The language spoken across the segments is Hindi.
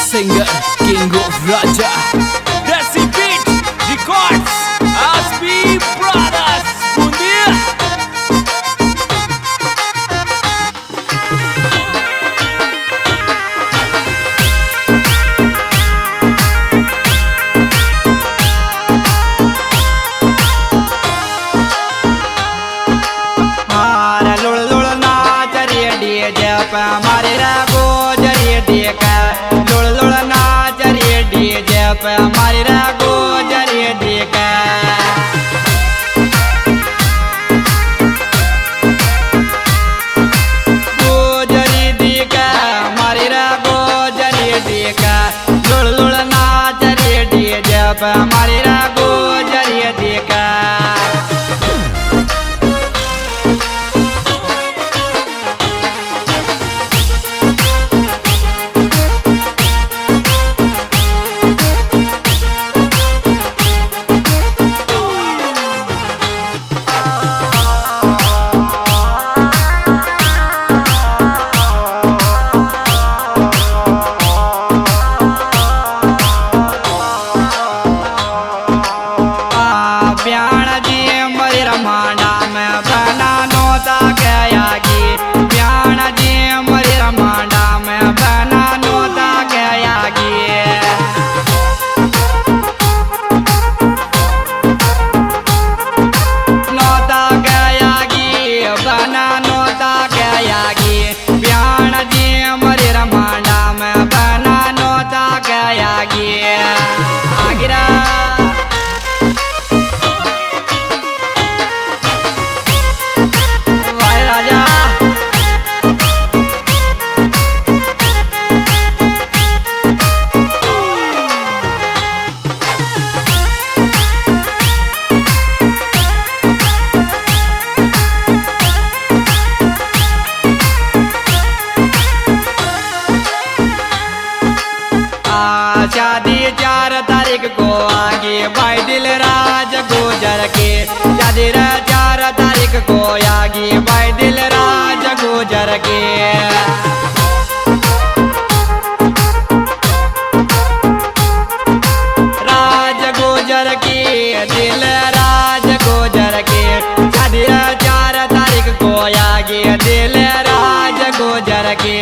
singer, king of Raja. Desi Beat Records, Aspi Brothers, Bundia. हमारे रागो जरिए डीका लुड़ लुड़ नाच रे डीजे पे हमारे रागो जरिए डीका गोजरी डीका हमारे रागो जरिए डीका लुड़ लुड़ नाच रे डीजे पे हमारे रागो जरिए डीका शादी 4 तारीख को आगे भाई दिल राज गुजर के शादी 4 तारीख को आगे भाई दिल राज गुजर के राज गुजर के दिल राज गुजर के शादी 4 तारीख को आगे दिल राज गुजर के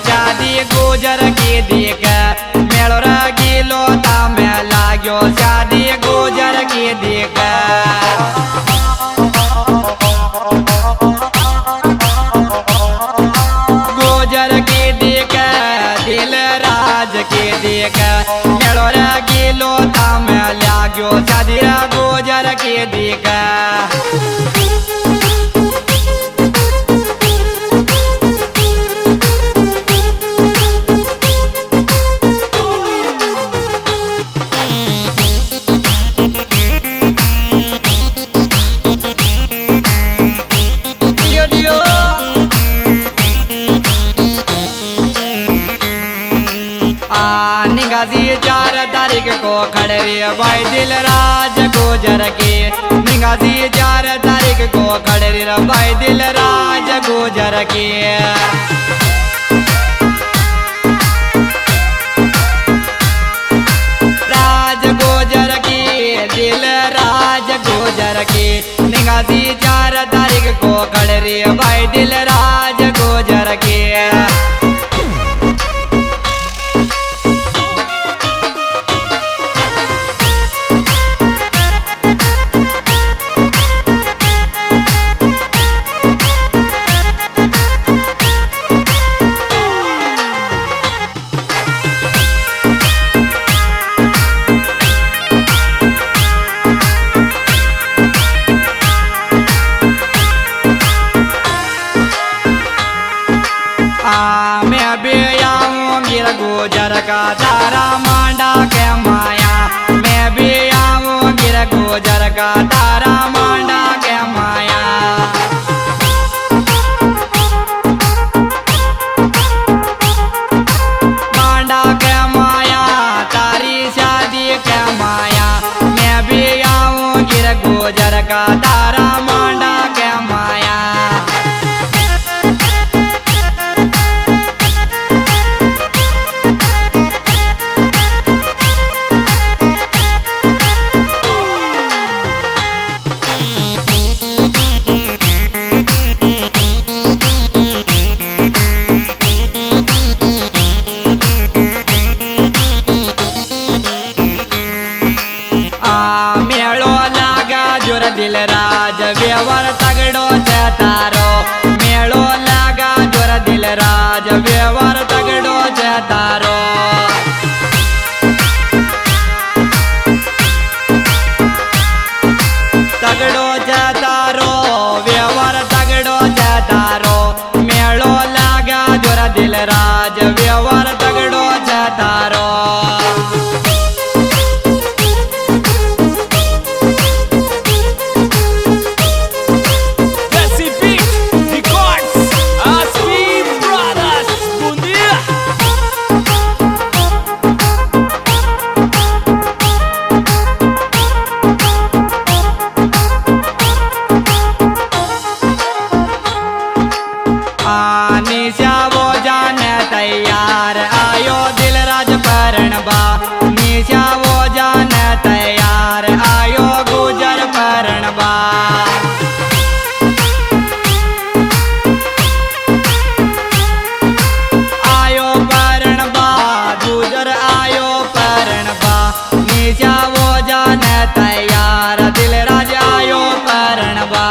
शादी गुजर के देख मेलो गिलो तामे लाग्यो शादी गुजर के देख गुजर के देख दिल राज के देख मेलो गिलो तामे लाग्यो शादी गुजर के देख निगाजी 4 तारीख को खड़े भाई दिल राज गुजर के निगाजी 4 तारीख को खड़े भाई दिल राज गुजर के राज गुजर के दिल राज गुजर के निगाजी 4 तारीख को खड़े भाई दिल राज गुजर के गुजर का तारा मांडा के माया मैं भी आऊंगी रे गुजर का तारा मांडा के माया मांडा के माया तारी शादी के माया मैं भी आऊंगी रे गुजर का तारा मांडा के माया मेळो लागा जोर दिल राज व्यवहार तगडो तारो मेळो लागा जोर दिल राज व्यवहार तगडो तारो तगडो तारो व्यवहार तगडो तारो मेळो लागा जोर दिल राज व्यवहार तगडो तारो निशा वो जाने तैयार आयो दिल राज परणबा निशा वो जाने तैयार आयो गुजर परणबा आयो परणबा गुजर आयो परणबा निशा वो जाने तैयार दिल राज आयो परणबा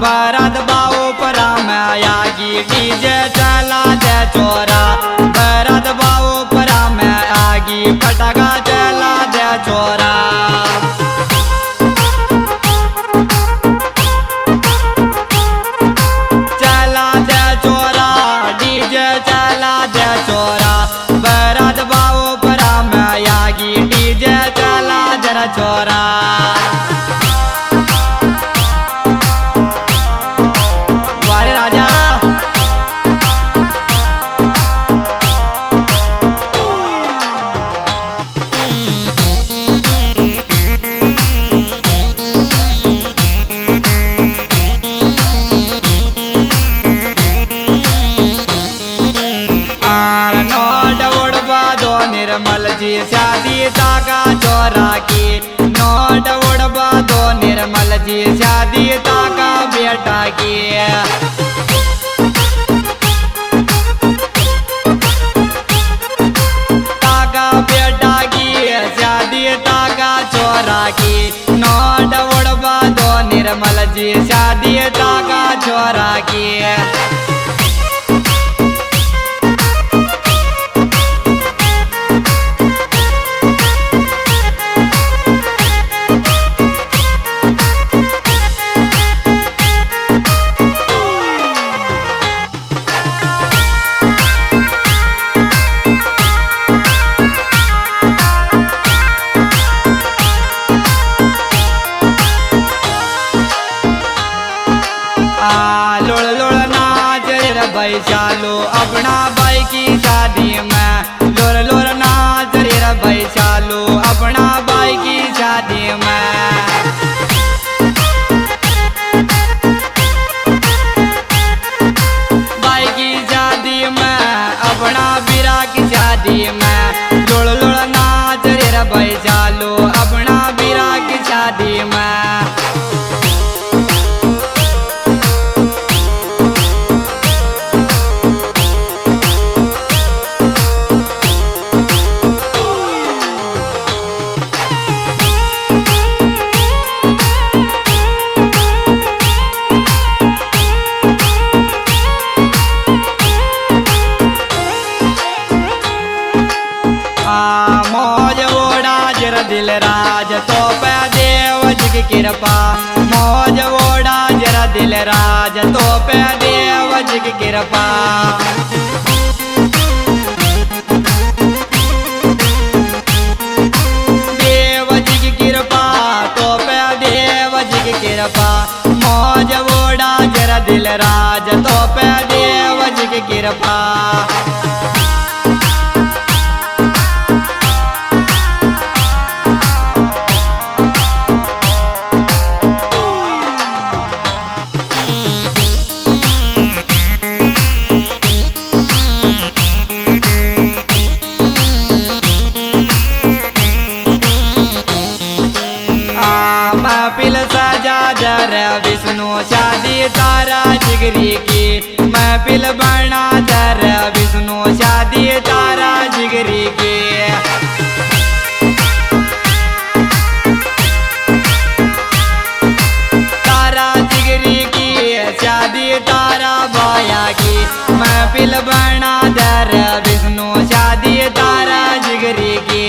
भरत बाबू परा में आगी डीजे चला दे चोरा भरत बाबू परा में आगी फटका चला दे चोरा चला दे चोरा डीजे चला दे चोरा भरत बाबू परा में आगी डीजे चला दे चोरा निर्मल जी शादी ताका चोरा की नोट उड़वा दो निर्मल जी शादी ताका बेटा की ताका बेटा की शादी ताका चोरा की नोट उड़वा दो निर्मल जी शादी ताका चोरा की लोळ लोळ ना कृपा मौज ओढ़ा जरा दिल राज तो पे देव जी की कृपा देव जी की कृपा तो पे देव जी की कृपा मौज ओढ़ा जरा दिल राज तो पे देव जी की कृपा महफिल सजा दर विष्णु शादी तारा जिगरी की महफिल बना दर विष्णु शादी तारा जिगरी की तारा जिगरी की शादी तारा बाया की महफिल बना दर विष्णु शादी तारा जिगरी की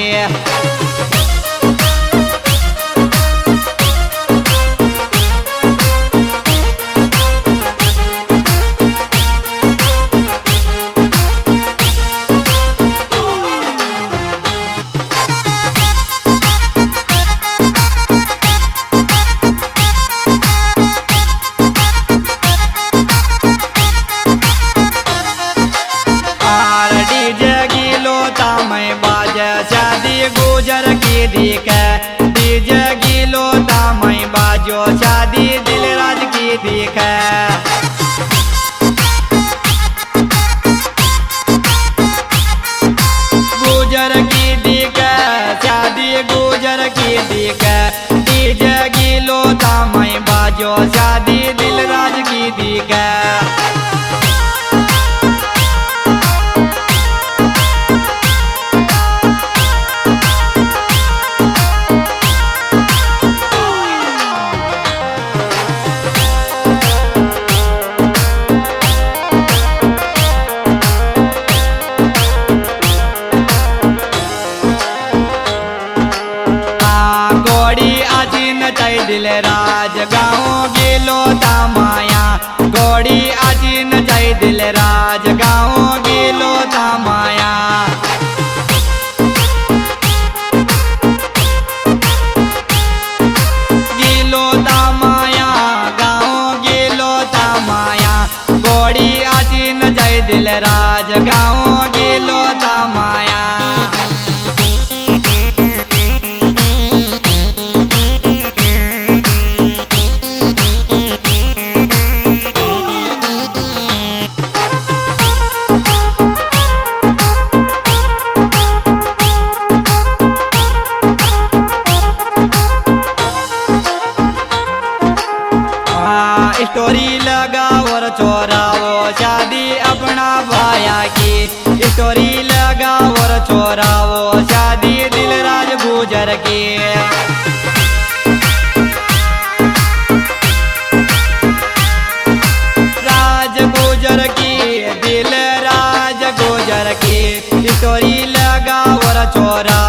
शादी गुजर की दिख डीजे गिलो दामई बाजो शादी दिलराज की दिख गुजर की दिख शादी गुजर की दिख डीजे गिलो दामई बाजो शादी दिलराज की दिख दिल राज गाँव गेलो तामाया गोड़ी आजीन जय दिल राज गाँव गेलो तामाया गेलो तामाया गाँव गेलो तामाया गोड़ी आजीन जय दिल राज गाँव गेलो तामाया स्टोरी लगाओ और चोराओ शादी अपना भाया की स्टोरी लगाओ और चोराओ शादी दिलराज गुजर की राज गुजर की दिलराज गुजर की स्टोरी लगाओ और चोराओ